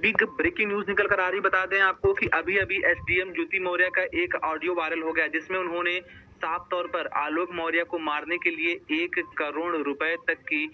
Big breaking news निकल कर आ रही। बता दें आपको कि अभी अभी एसडीएम ज्योति मौर्य का एक ऑडियो वायरल हो गया, जिसमें उन्होंने साफ तौर पर आलोक मौर्य को मारने के लिए 1 करोड़ रुपए तक की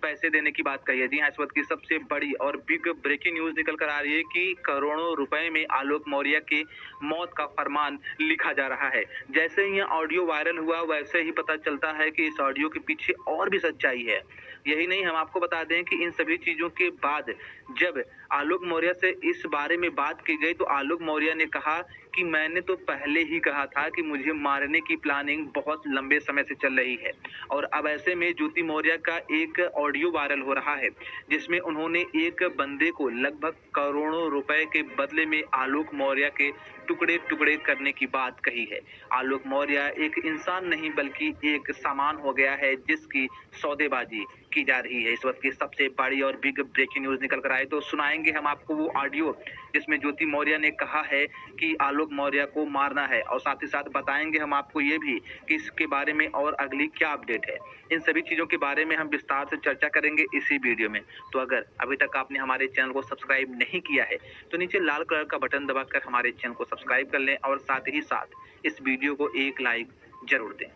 पैसे देने की बात कही है। जी हाँ, इस वक्त की सबसे बड़ी और बिग ब्रेकिंग न्यूज निकल कर आ रही है कि करोड़ों रुपए में आलोक मौर्य के मौत का फरमान लिखा जा रहा है। जैसे ही यह ऑडियो वायरल हुआ, वैसे ही पता चलता है कि इस ऑडियो के पीछे और भी सच्चाई है। यही नहीं, हम आपको बता दें कि इन सभी चीजों के बाद जब आलोक मौर्य से इस बारे में बात की गई, तो आलोक मौर्य ने कहा कि मैंने तो पहले ही कहा था कि मुझे मारने की प्लानिंग बहुत लंबे समय से चल रही है। और अब ऐसे में ज्योति मौर्य का एक ऑडियो वायरल हो रहा है, जिसमें उन्होंने एक बंदे को लगभग करोड़ों रुपए के बदले में आलोक मौर्य के टुकड़े टुकड़े करने की बात कही है। आलोक मौर्य एक इंसान नहीं बल्कि एक सामान हो गया है, जिसकी सौदेबाजी की जा रही है। इस वक्त की सबसे बड़ी और बिग ब्रेकिंग न्यूज निकल कर आए, तो सुनाएंगे हम आपको वो ऑडियो जिसमें ज्योति मौर्य ने कहा है कि आलोक मौर्य को मारना है, और साथ ही साथ बताएंगे हम आपको ये भी कि इसके बारे में और अगली क्या अपडेट है। इन सभी चीजों के बारे में हम विस्तार से चर्चा करेंगे इसी वीडियो में। तो अगर अभी तक आपने हमारे चैनल को सब्सक्राइब नहीं किया है, तो नीचे लाल कलर का बटन दबाकर हमारे चैनल को सब्सक्राइब कर लें, और साथ ही साथ इस वीडियो को एक लाइक जरूर दें।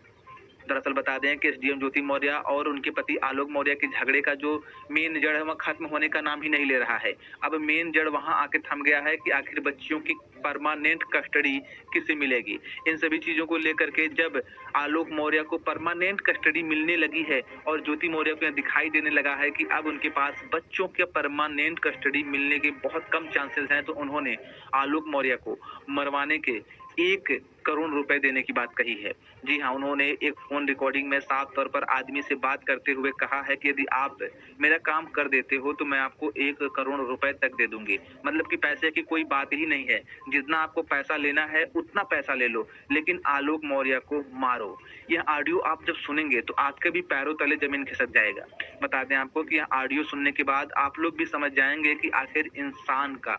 दरअसल बता दें कि एसडीएम ज्योति मौर्य और उनके पति आलोक मौर्य के झगड़े का जो मेन जड़ है, वह खत्म होने का नाम ही नहीं ले रहा है। अब मेन जड़ वहां आके थम गया है कि आखिर बच्चियों की परमानेंट कस्टडी किसे मिलेगी। इन सभी चीजों को लेकर के जब आलोक मौर्य को परमानेंट कस्टडी मिलने लगी है और ज्योति मौर्य को दिखाई देने लगा है कि अब उनके पास बच्चों के परमानेंट कस्टडी मिलने के बहुत कम चांसेस हैं, तो उन्होंने आलोक मौर्य को मरवाने के 1 करोड़ रुपए देने की बात कही है। जी हाँ, उन्होंने एक फोन रिकॉर्डिंग में साफ तौर पर आदमी से बात करते हुए कहा है कि यदि आप मेरा काम कर देते हो तो मैं आपको 1 करोड़ रुपए तक दे दूंगी। मतलब कि पैसे की कोई बात ही नहीं है, जितना आपको पैसा लेना है उतना पैसा ले लो, लेकिन आलोक मौर्य को मारो। यह ऑडियो आप जब सुनेंगे तो आपके भी पैरों तले जमीन खिसक जाएगा। बता दें आपको कि यह ऑडियो सुनने के बाद आप लोग भी समझ जाएंगे कि आखिर इंसान का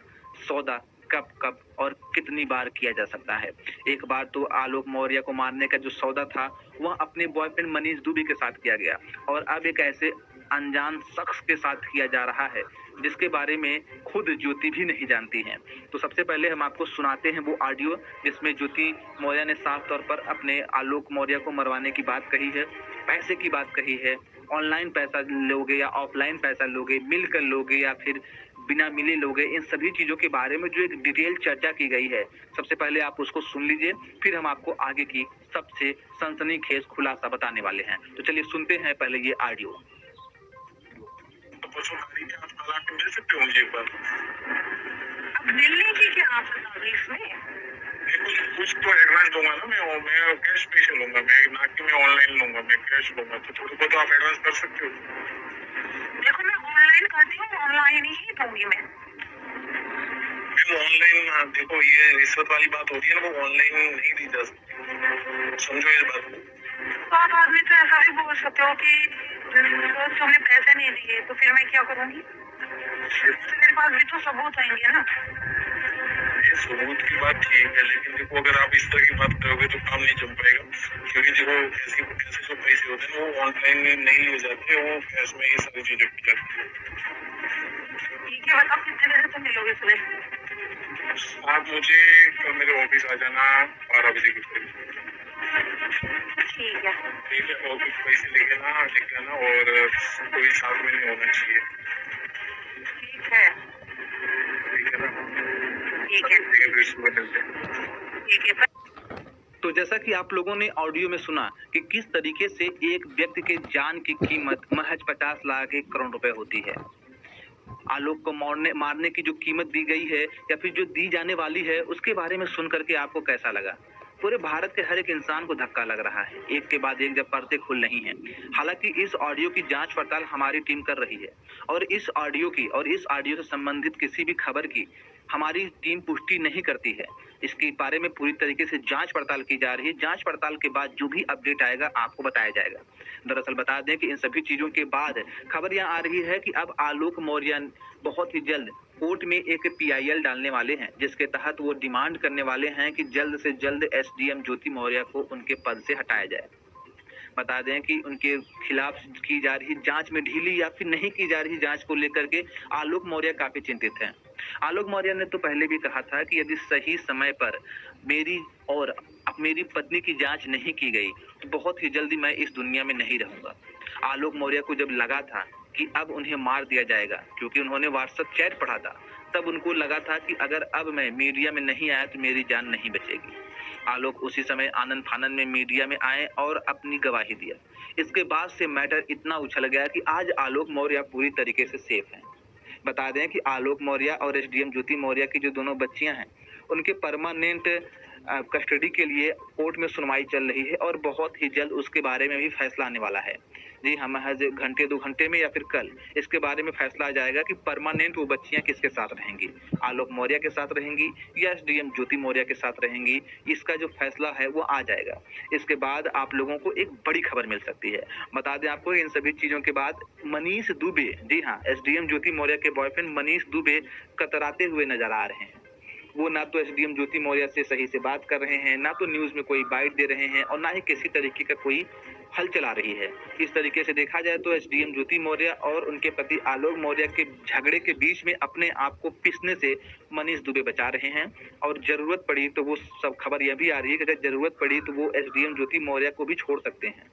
सौदा कब कब और कितनी बार किया जा सकता है। एक बार तो आलोक मौर्य को मारने का जो सौदा था, वह अपने बॉयफ्रेंड मनीष दुबे के साथ किया गया, और अब एक ऐसे अनजान शख्स के साथ किया जा रहा है जिसके बारे में खुद ज्योति भी नहीं जानती हैं। तो सबसे पहले हम आपको सुनाते हैं वो ऑडियो जिसमें ज्योति मौर्य ने साफ तौर पर अपने आलोक मौर्य को मरवाने की बात कही है, पैसे की बात कही है। ऑनलाइन पैसा लोगे या ऑफलाइन पैसा लोगे, मिलकर लोगे या फिर बिना मिले लोगे, इन सभी चीजों के बारे में जो एक डिटेल चर्चा की गई है, सबसे पहले आप उसको सुन लीजिए, फिर हम आपको आगे की सबसे सनसनीखेज खुलासा बताने वाले हैं। तो चलिए सुनते हैं पहले ये ऑडियो। मिल सकते हो मुझे एक बार? अब मिलने की क्या आफत आ गई इसमें? कुछ तो एडवांस दूंगा ना, मैं कैश पैसे लूंगा, मैं ना कि मैं ऑनलाइन लूंगा, मैं कैश लूंगा, तो थोड़ी बहुत आप एडवांस कर सकते हो? देखो मैं ऑनलाइन करती हूँ, ऑनलाइन ही दूंगी मैं। ऑनलाइन देखो, ये रिश्वत वाली बात होती है ना, वो ऑनलाइन नहीं दी जा सकती, समझो इस बात को। तो आप आदमी तो ऐसा भी बोल सकते हो कि तुमने पैसे नहीं दिए तो फिर मैं क्या करूँगी? तो मेरे पास भी तो सबूत आएंगे ना। ये सबूत की बात ठीक है, लेकिन देखो अगर आप इस तरह की बात करोगे तो काम नहीं जम पाएगा, क्योंकि देखो ऐसे जो पैसे होते हैं वो ऑनलाइन नहीं लिए जाते, वो कैश में ही सारी चीजें की जाती है। ठीक है, बताओ कितने बजे तुम मिलोगे सुबह? आप मुझे कल मेरे ऑफिस आ जाना 12 बजे के करीब। ठीक है। ठीक है, और कुछ पैसे लेके आना और कोई साथ में नहीं होना चाहिए। ठीक है। ठीक है ना? ठीक है। ठीक है। तो जैसा कि आप लोगों ने ऑडियो में सुना कि किस तरीके से एक व्यक्ति के जान की कीमत महज 50 लाख 1 करोड़ रुपए होती है। आलोक को मारने की जो कीमत दी गई है या फिर जो दी जाने वाली है, उसके बारे में सुन करके आपको कैसा लगा? पूरे भारत के हर एक इंसान को धक्का लग रहा है, एक के बाद एक जब पर्दे खुल रही हैं। हालांकि इस ऑडियो की जांच पड़ताल हमारी टीम कर रही है, और इस ऑडियो से संबंधित किसी भी खबर की हमारी टीम पुष्टि नहीं करती है। इसके बारे में पूरी तरीके से जांच पड़ताल की जा रही है। जांच पड़ताल के बाद जो भी अपडेट आएगा आपको बताया जाएगा। दरअसल बता दें कि इन सभी चीजों के बाद खबर यह आ रही है कि अब आलोक मौर्य बहुत ही जल्द कोर्ट में एक PIL डालने वाले हैं, जिसके तहत वो डिमांड करने वाले हैं कि जल्द से जल्द SDM ज्योति मौर्य को उनके पद से हटाया जाए। बता दें कि उनके खिलाफ की जा रही जांच में ढीली या फिर नहीं की जा रही जांच को लेकर के आलोक मौर्य काफी चिंतित हैं। आलोक मौर्य ने तो पहले भी कहा था कि यदि सही समय पर मेरी और मेरी पत्नी की जांच नहीं की गई तो बहुत ही जल्दी मैं इस दुनिया में नहीं रहूंगा। आलोक मौर्य को जब लगा था कि अब उन्हें मार दिया जाएगा, क्योंकि उन्होंने व्हाट्सएप चैट पढ़ा था, तब उनको लगा था कि अगर अब मैं मीडिया में नहीं आया तो मेरी जान नहीं बचेगी। आलोक उसी समय आनंद फानंद में मीडिया में आए और अपनी गवाही दिया। इसके बाद से मैटर इतना उछल गया कि आज आलोक मौर्य पूरी तरीके से सेफ हैं। बता दें कि आलोक मौर्य और एसडीएम ज्योति मौर्य की जो दोनों बच्चियां हैं, उनके परमानेंट कस्टडी के लिए कोर्ट में सुनवाई चल रही है और बहुत ही जल्द उसके बारे में भी फैसला आने वाला है। जी हाँ, महज घंटे 2 घंटे में या फिर कल इसके बारे में फैसला आ जाएगा कि परमानेंट वो बच्चियां किसके साथ रहेंगी, आलोक मौर्य के साथ रहेंगी या एसडीएम ज्योति मौर्य के साथ रहेंगी। इसका जो फैसला है वो आ जाएगा। इसके बाद आप लोगों को एक बड़ी खबर मिल सकती है। बता दें आपको, इन सभी चीजों के बाद मनीष दुबे, जी हाँ, एसडीएम ज्योति मौर्य के बॉयफ्रेंड मनीष दुबे कतराते हुए नजर आ रहे हैं। वो ना तो एसडीएम ज्योति मौर्य से सही से बात कर रहे हैं, ना तो न्यूज में कोई बाइट दे रहे हैं और ना ही किसी तरीके का कोई हल चला रही है। इस तरीके से देखा जाए तो एसडीएम ज्योति मौर्य और उनके पति आलोक मौर्य के झगड़े के बीच में अपने आप को पिसने से मनीष दुबे बचा रहे हैं। और जरूरत पड़ी तो वो सब खबर यह भी आ रही है कि अगर जरूरत पड़ी तो वो एसडीएम ज्योति मौर्य को भी छोड़ सकते हैं।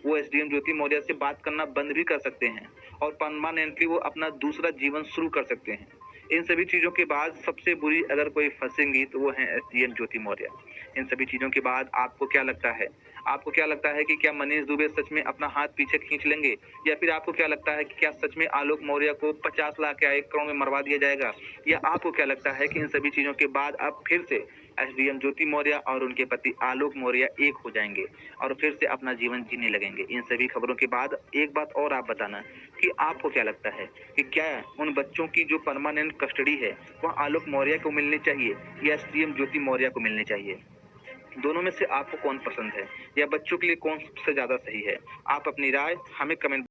वो एसडीएम ज्योति मौर्य से बात करना बंद भी कर सकते हैं और परमानेंटली वो अपना दूसरा जीवन शुरू कर सकते हैं। इन सभी चीजों के बाद सबसे बुरी अगर कोई फंसेंगी तो वो है एसडीएम ज्योति मौर्य। इन सभी चीजों के बाद आपको क्या लगता है? आपको क्या लगता है कि क्या मनीष दुबे सच में अपना हाथ पीछे खींच लेंगे, या फिर आपको क्या लगता है कि क्या सच में आलोक मौर्य को 50 लाख या 1 करोड़ में मरवा दिया जाएगा, या आपको क्या लगता है कि इन सभी चीजों के बाद अब फिर से एसडीएम ज्योति मौर्य और उनके पति आलोक मौर्य एक हो जाएंगे और फिर से अपना जीवन जीने लगेंगे? इन सभी खबरों के बाद एक बात और आप बताना कि आपको क्या लगता है कि क्या उन बच्चों की जो परमानेंट कस्टडी है वह आलोक मौर्य को मिलनी चाहिए या एसडीएम ज्योति मौर्य को मिलनी चाहिए? दोनों में से आपको कौन पसंद है, या बच्चों के लिए कौन सबसे ज्यादा सही है? आप अपनी राय हमें कमेंट